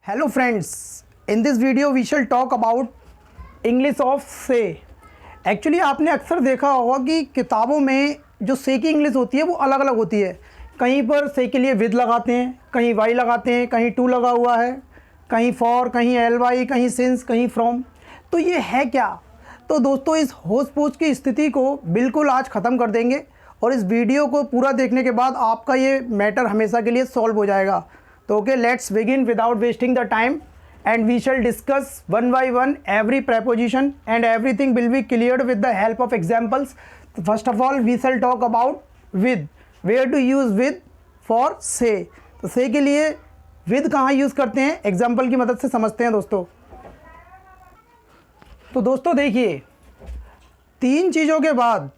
Hello friends, in this video we shall talk about English of say। Actually आपने अक्सर देखा होगा कि किताबों में जो से की इंग्लिश होती है वो अलग अलग होती है। कहीं पर से के लिए विद लगाते हैं, कहीं वाई लगाते हैं, कहीं टू लगा हुआ है, कहीं फॉर, कहीं एल वाई, कहीं सिंस, कहीं फ्रॉम। तो ये है क्या? तो दोस्तों इस होच पोच की स्थिति को बिल्कुल आज ख़त्म कर देंगे और इस वीडियो को पूरा देखने के बाद आपका ये मैटर हमेशा के लिए सॉल्व हो जाएगा। तो okay, let's begin without wasting the time and we shall discuss one by one every preposition and everything will be cleared with the help of examples. First of all we shall talk about with, where to use with for say। तो say के लिए with कहाँ use करते हैं, example की मदद से समझते हैं दोस्तों। तो दोस्तों देखिए, तीन चीज़ों के बाद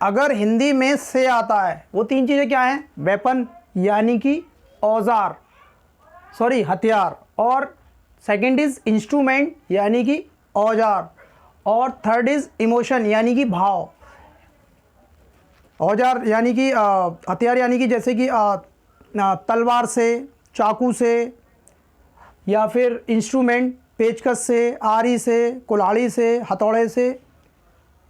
अगर हिंदी में से आता है, वो तीन चीज़ें क्या हैं? वेपन यानी कि औजार, सॉरी हथियार, और सेकेंड इज़ इंस्ट्रूमेंट यानी कि औजार, और थर्ड इज़ इमोशन यानी कि भाव। औजार यानी कि हथियार यानी कि जैसे कि तलवार से, चाकू से, या फिर इंस्ट्रूमेंट पेचकस से, आरी से, कुल्हाड़ी से, हथौड़े से।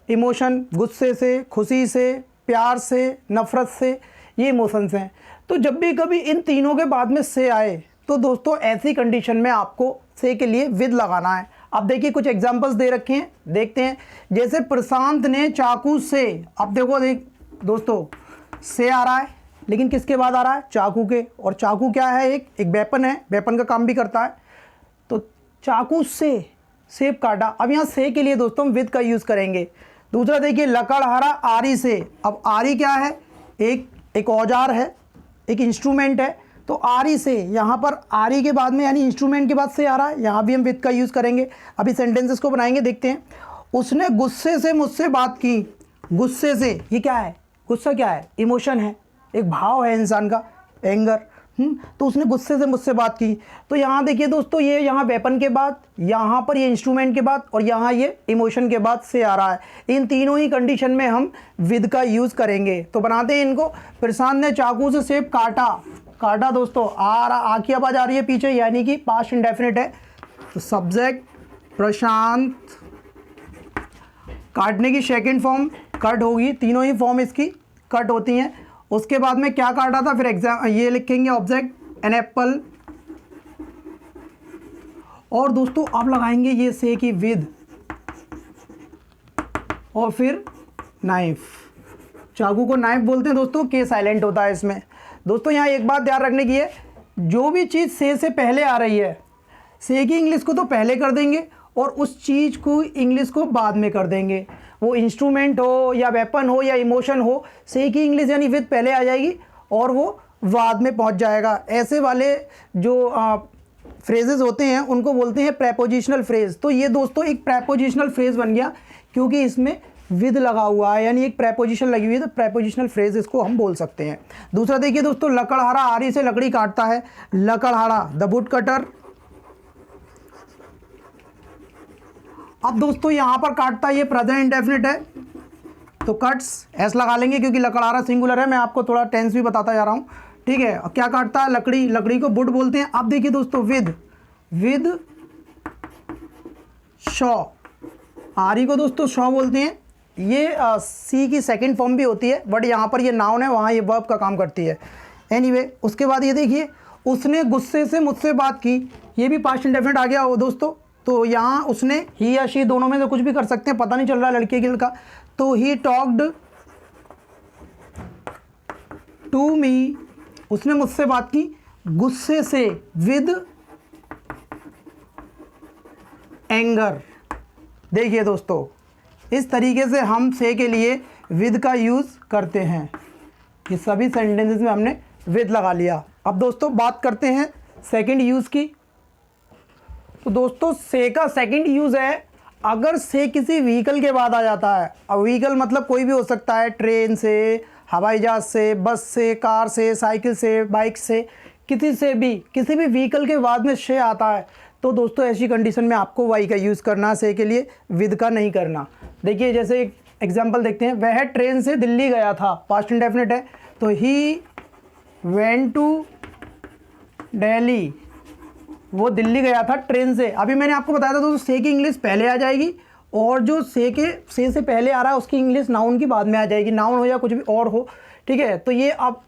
इमोशन गुस्से से, खुशी से, प्यार से, नफ़रत से, ये इमोशंस हैं। तो जब भी कभी इन तीनों के बाद में से आए तो दोस्तों ऐसी कंडीशन में आपको से के लिए विद लगाना है। अब देखिए कुछ एग्जांपल्स दे रखे हैं, देखते हैं। जैसे प्रशांत ने चाकू से, अब देखो दोस्तों से आ रहा है, लेकिन किसके बाद आ रहा है? चाकू के। और चाकू क्या है? एक वेपन है, वेपन का काम भी करता है। तो चाकू से सेब काटा। अब यहाँ से के लिए दोस्तों हम विद का यूज़ करेंगे। दूसरा देखिए, लकड़हारा आरी से। अब आरी क्या है? एक औजार है, एक इंस्ट्रूमेंट है। तो आरी से, यहाँ पर आरी के बाद में यानी इंस्ट्रूमेंट के बाद से आ रहा है, यहाँ भी हम विद का यूज़ करेंगे। अभी सेंटेंसेस को बनाएंगे, देखते हैं। उसने गुस्से से मुझसे बात की। गुस्से से, ये क्या है? गुस्सा क्या है? इमोशन है, एक भाव है इंसान का, एंगर। तो उसने गुस्से से मुझसे बात की। तो यहाँ देखिए दोस्तों, ये यहाँ वेपन के बाद, यहाँ पर ये इंस्ट्रूमेंट के बाद, और यहाँ ये इमोशन के बाद से आ रहा है। इन तीनों ही कंडीशन में हम विद का यूज़ करेंगे। तो बनाते हैं इनको। प्रशांत ने चाकू से सेब काटा। काटा दोस्तों, आ की आवाज़ आ रही है पीछे, यानी कि पास्ट इंडेफिनिट है। तो सब्जेक्ट प्रशांत, काटने की सेकंड फॉर्म कट होगी, तीनों ही फॉर्म इसकी कट होती हैं। उसके बाद में क्या काटा था? फिर ये लिखेंगे ऑब्जेक्ट एन एप्पल, और दोस्तों आप लगाएंगे ये से की विद, और फिर नाइफ। चाकू को नाइफ बोलते हैं दोस्तों, के साइलेंट होता है इसमें। दोस्तों यहाँ एक बात ध्यान रखने की है, जो भी चीज़ से पहले आ रही है, से की इंग्लिश को तो पहले कर देंगे और उस चीज़ को इंग्लिश को बाद में कर देंगे। वो इंस्ट्रूमेंट हो या वेपन हो या इमोशन हो, से की इंग्लिश यानी विद पहले आ जाएगी और वो बाद में पहुंच जाएगा। ऐसे वाले जो फ्रेजेस होते हैं उनको बोलते हैं प्रेपोजिशनल फ्रेज। तो ये दोस्तों एक प्रेपोजिशनल फ्रेज बन गया, क्योंकि इसमें विद लगा हुआ है, यानी एक प्रेपोजिशन लगी हुई है, तो प्रेपोजिशनल फ्रेज इसको हम बोल सकते हैं। दूसरा देखिए दोस्तों, लकड़हारा आरी से लकड़ी काटता है। लकड़हारा द वुड कटर। अब दोस्तों यहाँ पर काटता है, ये प्रेजेंट इंडेफिनिट है, तो कट्स एस लगा लेंगे, क्योंकि लकड़हारा सिंगुलर है। मैं आपको थोड़ा टेंस भी बताता जा रहा हूँ, ठीक है। क्या काटता है? लकड़ी। लकड़ी को वुड बोलते हैं। अब देखिए दोस्तों, विद शॉ। आरी को दोस्तों शॉ बोलते हैं। ये सी की सेकंड फॉर्म भी होती है, बट यहाँ पर ये नाउन है, वहाँ ये वर्ब का काम करती है। एनीवे, उसके बाद ये देखिए, उसने गुस्से से मुझसे बात की। ये भी पास्ट इंडेफिनिट आ गया हो दोस्तों। तो यहाँ उसने, ही या शी दोनों में से कुछ भी कर सकते हैं, पता नहीं चल रहा लड़के की लड़का। तो ही टॉक्ड टू मी, उसने मुझसे बात की गुस्से से, विद एंगर। देखिए दोस्तों, इस तरीके से हम से के लिए विद का यूज़ करते हैं। ये सभी सेंटेंसेस में हमने विद लगा लिया। अब दोस्तों बात करते हैं सेकंड यूज़ की। तो दोस्तों से का सेकंड यूज़ है, अगर से किसी व्हीकल के बाद आ जाता है। अब व्हीकल मतलब कोई भी हो सकता है, ट्रेन से, हवाई जहाज़ से, बस से, कार से, साइकिल से, बाइक से, किसी भी व्हीकल के बाद में से आता है, तो दोस्तों ऐसी कंडीशन में आपको वाई का यूज़ करना, से के लिए विद का नहीं करना। देखिए जैसे एक एग्जांपल देखते हैं, वह ट्रेन से दिल्ली गया था, पास्ट इंडेफिनिट है, तो ही वेंट टू दिल्ली। वो दिल्ली गया था ट्रेन से। अभी मैंने आपको बताया था दोस्तों से की इंग्लिश पहले आ जाएगी, और जो से पहले आ रहा है उसकी इंग्लिश नाउन की बाद में आ जाएगी, नाउन हो या कुछ भी और हो, ठीक है। तो ये अब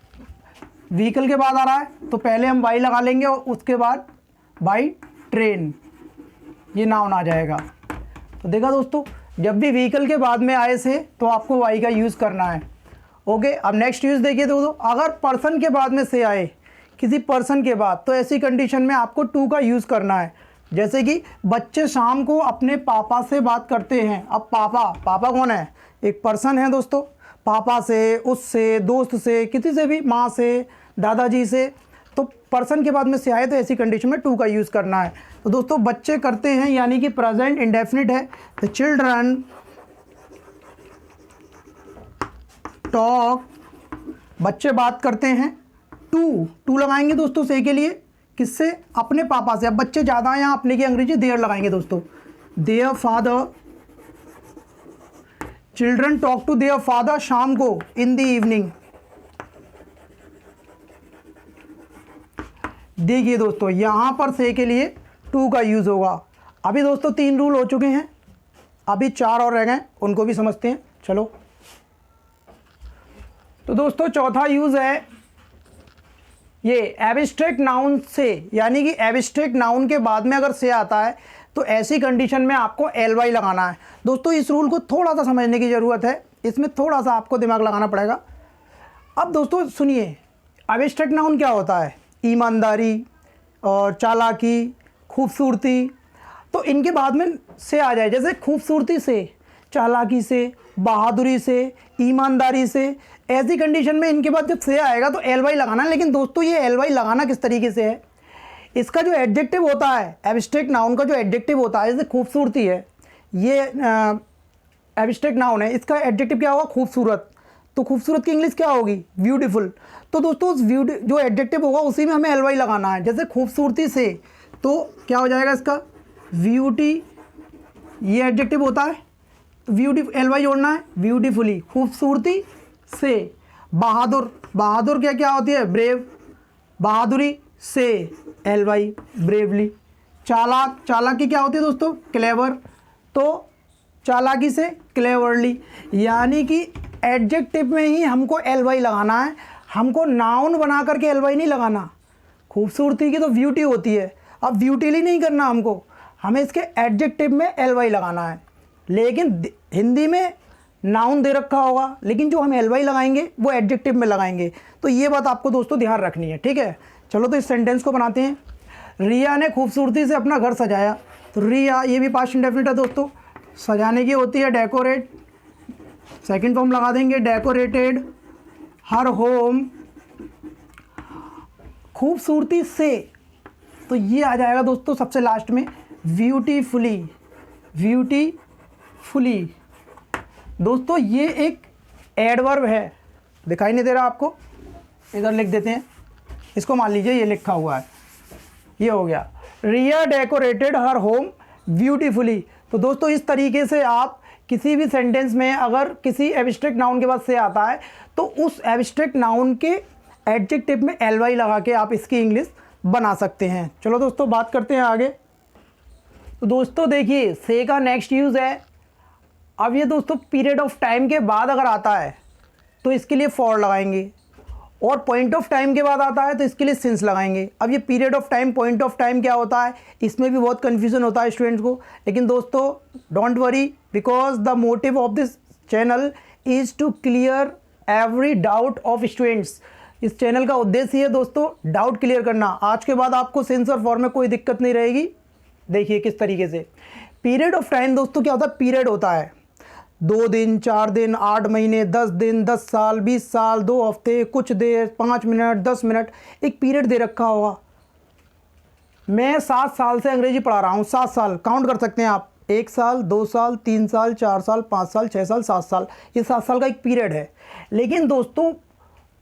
व्हीकल के बाद आ रहा है तो पहले हम बाई लगा लेंगे और उसके बाद बाई ट्रेन, ये नाउन आ जाएगा। तो देखा दोस्तों, जब भी व्हीकल के बाद में आए से तो आपको वाई का यूज़ करना है। ओके, अब नेक्स्ट यूज़ देखिए दोस्तों, अगर पर्सन के बाद में से आए, किसी पर्सन के बाद, तो ऐसी कंडीशन में आपको टू का यूज़ करना है। जैसे कि बच्चे शाम को अपने पापा से बात करते हैं। अब पापा कौन है? एक पर्सन है दोस्तों। पापा से, उससे, दोस्त से, किसी से भी, माँ से, दादाजी से, तो पर्सन के बाद में से आए तो ऐसी कंडीशन में टू का यूज़ करना है। तो दोस्तों बच्चे करते हैं यानी कि प्रेजेंट इंडेफिनिट है। तो चिल्ड्रन टॉक, बच्चे बात करते हैं। टू लगाएंगे दोस्तों से के लिए, किससे? अपने पापा से। अब बच्चे ज़्यादा हैं, यहाँ अपने की अंग्रेजी देयर लगाएंगे दोस्तों। Their father, children talk to their father शाम को, इन द इवनिंग। देखिए दोस्तों यहाँ पर से के लिए टू का यूज़ होगा। अभी दोस्तों 3 रूल हो चुके हैं, अभी 4 और रह गए, उनको भी समझते हैं। चलो, तो दोस्तों चौथा यूज़ है ये एब्स्ट्रैक्ट नाउन से, यानी कि एब्स्ट्रैक्ट नाउन के बाद में अगर से आता है तो ऐसी कंडीशन में आपको एलवाई लगाना है। दोस्तों इस रूल को थोड़ा सा समझने की ज़रूरत है, इसमें थोड़ा सा आपको दिमाग लगाना पड़ेगा। अब दोस्तों सुनिए, एब्स्ट्रैक्ट नाउन क्या होता है? ईमानदारी और चालाकी, खूबसूरती, तो इनके बाद में से आ जाए, जैसे खूबसूरती से, चालाकी से, बहादुरी से, ईमानदारी से, ऐसी कंडीशन में इनके बाद जब से आएगा तो एल वाई लगाना है। लेकिन दोस्तों ये एल वाई लगाना किस तरीके से है? इसका जो एडजेक्टिव होता है, एब्स्ट्रैक्ट नाउन का जो एडजेक्टिव होता है, जैसे खूबसूरती है, ये एब्स्ट्रैक्ट नाउन है, इसका एडजेक्टिव क्या होगा? खूबसूरत। तो खूबसूरत की इंग्लिश क्या होगी? ब्यूटीफुल। तो दोस्तों उस जो एडजेक्टिव होगा उसी में हमें एल वाई लगाना है। जैसे खूबसूरती से, तो क्या हो जाएगा इसका? ब्यूटी, ये एडजेक्टिव होता है, ब्यूटी एल वाई जोड़ना है, ब्यूटीफुली। खूबसूरती से, बहादुर, बहादुर क्या क्या होती है? ब्रेव, बहादुरी से एल वाई, ब्रेवली। चालाक, चालाकी क्या होती है दोस्तों? क्लेवर, तो चालाकी से क्लेवरली। यानी कि एडजेक्टिव में ही हमको एल वाई लगाना है, हमको नाउन बना करके एल वाई नहीं लगाना। खूबसूरती की तो ब्यूटी होती है, अब ब्यूटीली नहीं करना हमको, हमें इसके एडजेक्टिव में एल वाई लगाना है। लेकिन हिंदी में नाउन दे रखा होगा, लेकिन जो हम एल वाई लगाएंगे वो एडजेक्टिव में लगाएंगे। तो ये बात आपको दोस्तों ध्यान रखनी है, ठीक है। चलो तो इस सेंटेंस को बनाते हैं। रिया ने खूबसूरती से अपना घर सजाया। तो रिया, ये भी पास्ट इंडेफिनिट है दोस्तों, सजाने की होती है डेकोरेट, सेकंड फॉर्म लगा देंगे डेकोरेटेड हर होम, खूबसूरती से, तो ये आ जाएगा दोस्तों सबसे लास्ट में ब्यूटीफुली, ब्यूटीफुली। दोस्तों ये एक एडवर्ब है, दिखाई नहीं दे रहा आपको, इधर लिख देते हैं, इसको मान लीजिए ये लिखा हुआ है, ये हो गया, रिया डेकोरेटेड हर होम ब्यूटीफुली। तो दोस्तों इस तरीके से आप किसी भी सेंटेंस में अगर किसी एब्स्ट्रैक्ट नाउन के बाद से आता है तो उस एब्स्ट्रैक्ट नाउन के एडजेक्टिव में एल वाई लगा के आप इसकी इंग्लिश बना सकते हैं। चलो दोस्तों बात करते हैं आगे। तो दोस्तों देखिए से का नेक्स्ट यूज़ है, अब ये दोस्तों पीरियड ऑफ टाइम के बाद अगर आता है तो इसके लिए फॉर लगाएंगे, और पॉइंट ऑफ टाइम के बाद आता है तो इसके लिए सिंस लगाएंगे। अब ये period of time, point of time क्या होता है, इसमें भी बहुत कन्फ्यूज़न होता है स्टूडेंट्स को। लेकिन दोस्तों don't worry, because the motive of this channel is to clear every doubt of students. इस चैनल का उद्देश्य है दोस्तों डाउट क्लियर करना। आज के बाद आपको सिंस और फॉर में कोई दिक्कत नहीं रहेगी। देखिए किस तरीके से पीरियड ऑफ टाइम दोस्तों क्या होता है, पीरियड होता है 2 दिन, 4 दिन, 8 महीने, 10 दिन, 10 साल, 20 साल, 2 हफ्ते, कुछ देर, 5 मिनट, 10 मिनट, एक पीरियड दे रखा होगा। मैं 7 साल से अंग्रेजी पढ़ा रहा हूँ, 7 साल काउंट कर सकते हैं आप, 1 साल, 2 साल, 3 साल, 4 साल, 5 साल, 6 साल, 7 साल, ये 7 साल का एक पीरियड है। लेकिन दोस्तों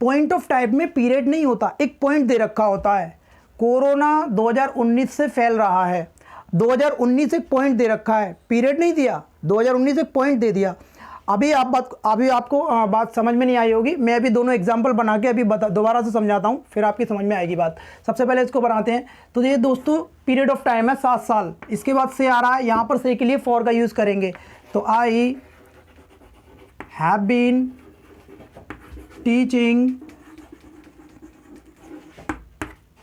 पॉइंट ऑफ टाइम में पीरियड नहीं होता, एक पॉइंट दे रखा होता है। कोरोना 2019 से फैल रहा है, 2019 एक पॉइंट दे रखा है, पीरियड नहीं दिया, 2019 एक पॉइंट दे दिया। अभी आपको बात समझ में नहीं आई होगी। मैं अभी दोनों एग्जाम्पल बना के अभी दोबारा से समझाता हूँ, फिर आपकी समझ में आएगी बात। सबसे पहले इसको बनाते हैं। तो ये दोस्तों पीरियड ऑफ टाइम है 7 साल। इसके बाद से आ रहा है, यहाँ पर से के लिए फॉर का यूज़ करेंगे। तो I have been teaching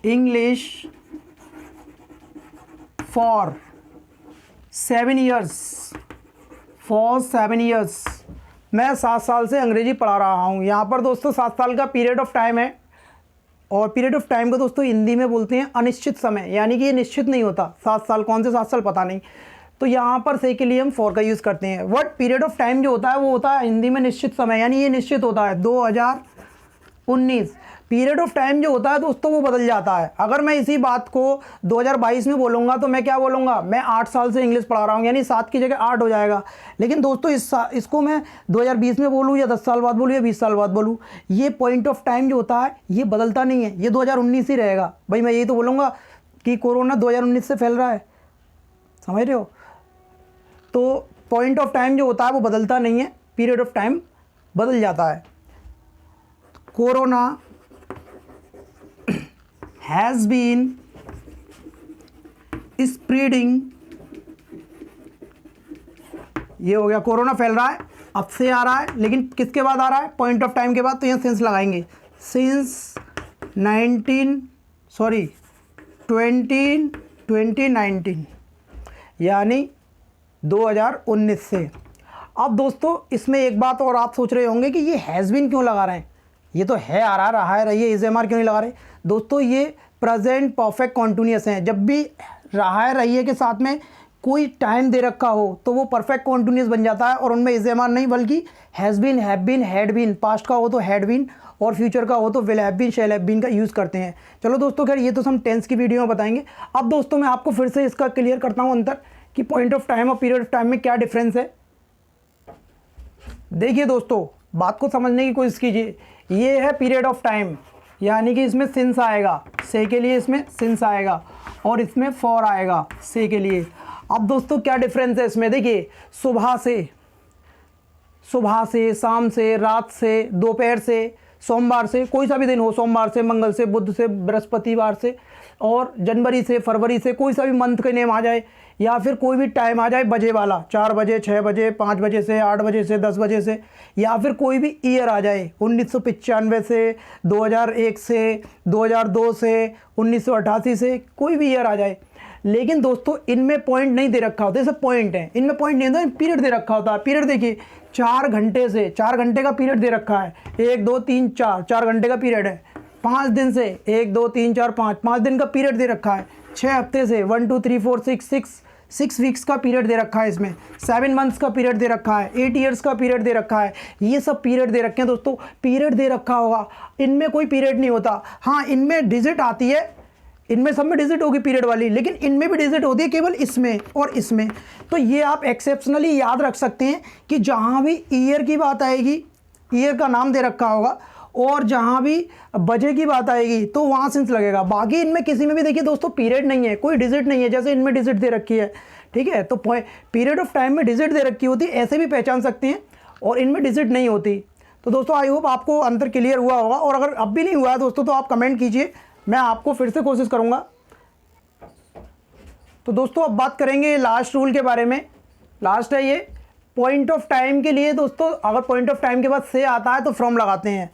English for 7 years. For 7 years मैं 7 साल से अंग्रेजी पढ़ा रहा हूँ। यहाँ पर दोस्तों 7 साल का पीरियड ऑफ टाइम है, और पीरियड ऑफ टाइम को दोस्तों हिंदी में बोलते हैं अनिश्चित समय, यानी कि ये निश्चित नहीं होता। 7 साल कौन से 7 साल पता नहीं। तो यहाँ पर से के लिए हम फॉर का यूज़ करते हैं। व्हाट पीरियड ऑफ टाइम जो होता है वो होता है हिंदी में निश्चित समय, यानी ये निश्चित होता है 2019। पीरियड ऑफ टाइम जो होता है दोस्तों वो बदल जाता है। अगर मैं इसी बात को 2022 में बोलूँगा तो मैं क्या बोलूँगा, मैं 8 साल से इंग्लिश पढ़ा रहा हूँ, यानी 7 की जगह 8 हो जाएगा। लेकिन दोस्तों इसको मैं 2020 में बोलूँ या 10 साल बाद बोलूँ या 20 साल बाद बोलूँ, ये पॉइंट ऑफ टाइम जो होता है ये बदलता नहीं है, ये 2019 ही रहेगा। भाई मैं यही तो बोलूँगा कि कोरोना 2019 से फैल रहा है, समझ रहे हो। तो पॉइंट ऑफ टाइम जो होता है वो बदलता नहीं है, पीरियड ऑफ टाइम बदल जाता है। कोरोना हैज़ बीन स्प्रेडिंग, ये हो गया कोरोना फैल रहा है, अब से आ रहा है, लेकिन किसके बाद आ रहा है, पॉइंट ऑफ टाइम के बाद। तो यहाँ सिंस लगाएंगे, सिंस 2019, यानी 2019 से। अब दोस्तों इसमें एक बात और आप सोच रहे होंगे कि ये हैज़ बीन क्यों लगा रहे हैं, ये तो है आ रहा है रही है, इज एम आर क्यों नहीं लगा रहे। दोस्तों ये प्रेजेंट परफेक्ट कॉन्टिन्यूअस हैं। जब भी रहा है रही है के साथ में कोई टाइम दे रखा हो तो वो परफेक्ट कॉन्टिन्यूअस बन जाता है, और उनमें इज एम आर नहीं बल्कि has been, have been, had been, past का हो तो हैड बीन और फ्यूचर का हो तो will have been, shall have been का यूज़ करते हैं। चलो दोस्तों खैर ये तो हम टेंस की वीडियो में बताएंगे। अब दोस्तों मैं आपको फिर से इसका क्लियर करता हूँ अंतर कि पॉइंट ऑफ टाइम और पीरियड ऑफ टाइम में क्या डिफरेंस है। देखिए दोस्तों बात को समझने की कोशिश कीजिए। ये है पीरियड ऑफ टाइम, यानी कि इसमें सिंस आएगा, से के लिए इसमें सिंस आएगा, और इसमें फॉर आएगा से के लिए। अब दोस्तों क्या डिफरेंस है इसमें, देखिए सुबह से, शाम से, रात से, दोपहर से, सोमवार से, कोई सा भी दिन हो, सोमवार से, मंगल से, बुध से, बृहस्पतिवार से, और जनवरी से, फरवरी से, कोई सा भी मंथ का नेम आ जाए, या फिर कोई भी टाइम आ जाए बजे वाला, 4 बजे, 6 बजे, 5 बजे से, 8 बजे से, 10 बजे से, या फिर कोई भी ईयर आ जाए 1995 से, 2001 से, 2002 से, 1988 से, कोई भी ईयर आ जाए। लेकिन दोस्तों इनमें पॉइंट नहीं दे रखा होता, ये सब पॉइंट है, इनमें पॉइंट नहीं होता, पीरियड दे रखा होता है। पीरियड देखिए 4 घंटे से, 4 घंटे का पीरियड दे रखा है, 1 2 3 4, 4 घंटे का पीरियड है। 5 दिन से, 1 2 3 4 5 दिन का पीरियड दे रखा है। 6 हफ्ते से, 1 2 3 4 6 वीक्स का पीरियड दे रखा है इसमें। 7 मंथ्स का पीरियड दे रखा है, 8 ईयर्स का पीरियड दे रखा है। ये सब पीरियड दे रखे हैं दोस्तों, पीरियड दे रखा होगा, इनमें कोई पीरियड नहीं होता। हाँ इनमें डिजिट आती है, इनमें सब में डिजिट होगी पीरियड वाली, लेकिन इनमें भी डिजिट होती है केवल इसमें और इसमें। तो ये आप एक्सेप्शनली याद रख सकते हैं कि जहाँ भी ईयर की बात आएगी, ईयर का नाम दे रखा होगा, और जहाँ भी बजे की बात आएगी तो वहाँ सिंस लगेगा। बाकी इनमें किसी में भी देखिए दोस्तों पीरियड नहीं है, कोई डिजिट नहीं है, जैसे इनमें डिजिट दे रखी है, ठीक है। तो पीरियड ऑफ टाइम में डिजिट दे रखी होती, ऐसे भी पहचान सकते हैं, और इनमें डिजिट नहीं होती। तो दोस्तों आई होप आपको अंतर क्लियर हुआ होगा, और अगर अब भी नहीं हुआ है दोस्तों तो आप कमेंट कीजिए, मैं आपको फिर से कोशिश करूँगा। तो दोस्तों अब बात करेंगे लास्ट रूल के बारे में। लास्ट है ये पॉइंट ऑफ टाइम के लिए दोस्तों, अगर पॉइंट ऑफ टाइम के बाद से आता है तो फ्रॉम लगाते हैं।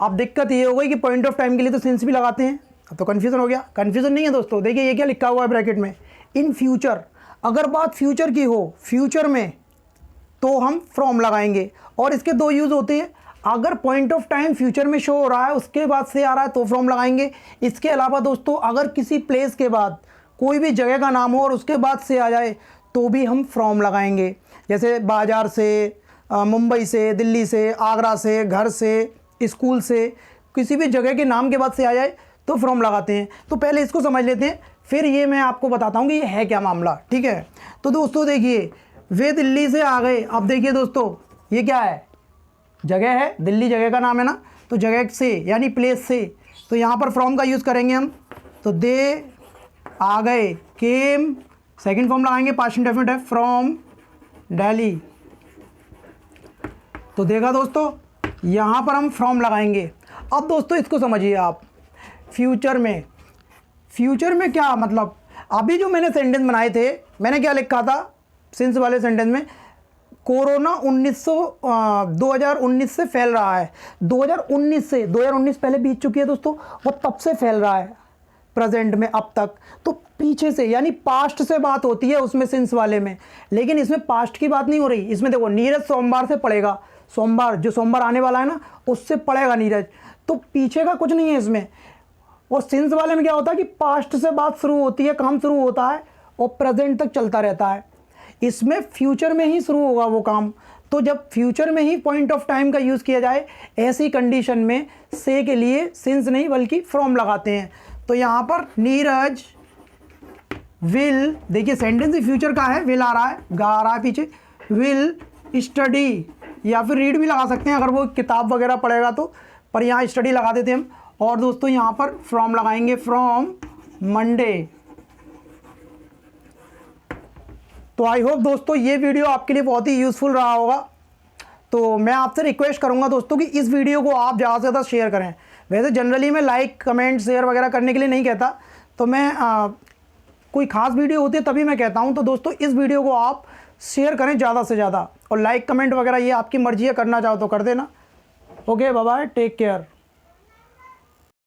अब दिक्कत ये हो गई कि पॉइंट ऑफ टाइम के लिए तो सिंस भी लगाते हैं, अब तो कन्फ्यूज़न हो गया। कन्फ्यूज़न नहीं है दोस्तों, देखिए ये क्या लिखा हुआ है ब्रैकेट में, इन फ्यूचर। अगर बात फ्यूचर की हो, फ्यूचर में, तो हम फ्रॉम लगाएंगे। और इसके 2 यूज़ होते हैं, अगर पॉइंट ऑफ टाइम फ्यूचर में शो हो रहा है उसके बाद से आ रहा है तो फ्रॉम लगाएंगे। इसके अलावा दोस्तों अगर किसी प्लेस के बाद कोई भी जगह का नाम हो और उसके बाद से आ जाए तो भी हम फ्रॉम लगाएंगे। जैसे बाज़ार से, मुंबई से, दिल्ली से, आगरा से, घर से, स्कूल से, किसी भी जगह के नाम के बाद से आ जाए तो फ्रॉम लगाते हैं। तो पहले इसको समझ लेते हैं, फिर ये मैं आपको बताता हूँ कि ये है क्या मामला, ठीक है। तो दोस्तों देखिए वे दिल्ली से आ गए। अब देखिए दोस्तों ये क्या है, जगह है, दिल्ली जगह का नाम है ना, तो जगह से यानी प्लेस से, तो यहाँ पर फ्रॉम का यूज़ करेंगे हम। तो दे आ गए, केम, सेकंड फॉर्म लगाएंगे, पास्ट इंडेफिनिट है, फ्रॉम दिल्ली। तो देखा दोस्तों, यहाँ पर हम फ्रॉम लगाएंगे। अब दोस्तों इसको समझिए आप, फ्यूचर में क्या मतलब, अभी जो मैंने सेंटेंस बनाए थे, मैंने क्या लिखा था सिंस वाले सेंटेंस में, कोरोना 2019 से फैल रहा है। 2019 पहले बीत चुकी है दोस्तों, वो तब से फैल रहा है प्रेजेंट में अब तक, तो पीछे से यानी पास्ट से बात होती है उसमें सिंस वाले में, लेकिन इसमें पास्ट की बात नहीं हो रही। इसमें देखो नीरज सोमवार से पड़ेगा, सोमवार आने वाला है ना, उससे पड़ेगा नीरज, तो पीछे का कुछ नहीं है इसमें। और सिंस वाले में क्या होता है कि पास्ट से बात शुरू होती है, काम शुरू होता है और प्रेजेंट तक चलता रहता है। इसमें फ्यूचर में ही शुरू होगा वो काम। तो जब फ्यूचर में ही पॉइंट ऑफ टाइम का यूज़ किया जाए, ऐसी कंडीशन में से के लिए सिंस नहीं बल्कि फ्रॉम लगाते हैं। तो यहाँ पर नीरज विल, देखिए सेंटेंस ही फ्यूचर का है, विल आ रहा है, गा आ रहा है पीछे, विल स्टडी या फिर रीड भी लगा सकते हैं अगर वो किताब वगैरह पढ़ेगा तो, पर यहाँ स्टडी लगा देते हैं हम। और दोस्तों यहाँ पर फ्रॉम लगाएंगे, फ्रॉम मंडे। तो आई होप दोस्तों ये वीडियो आपके लिए बहुत ही यूज़फुल रहा होगा। तो मैं आपसे रिक्वेस्ट करूंगा दोस्तों कि इस वीडियो को आप ज़्यादा से ज़्यादा शेयर करें। वैसे जनरली मैं लाइक कमेंट शेयर वगैरह करने के लिए नहीं कहता, तो मैं कोई ख़ास वीडियो होती है तभी मैं कहता हूं। तो दोस्तों इस वीडियो को आप शेयर करें ज़्यादा से ज़्यादा, और लाइक कमेंट वगैरह ये आपकी मर्ज़ी है, करना चाहो तो कर देना। Okay, bye bye, take care.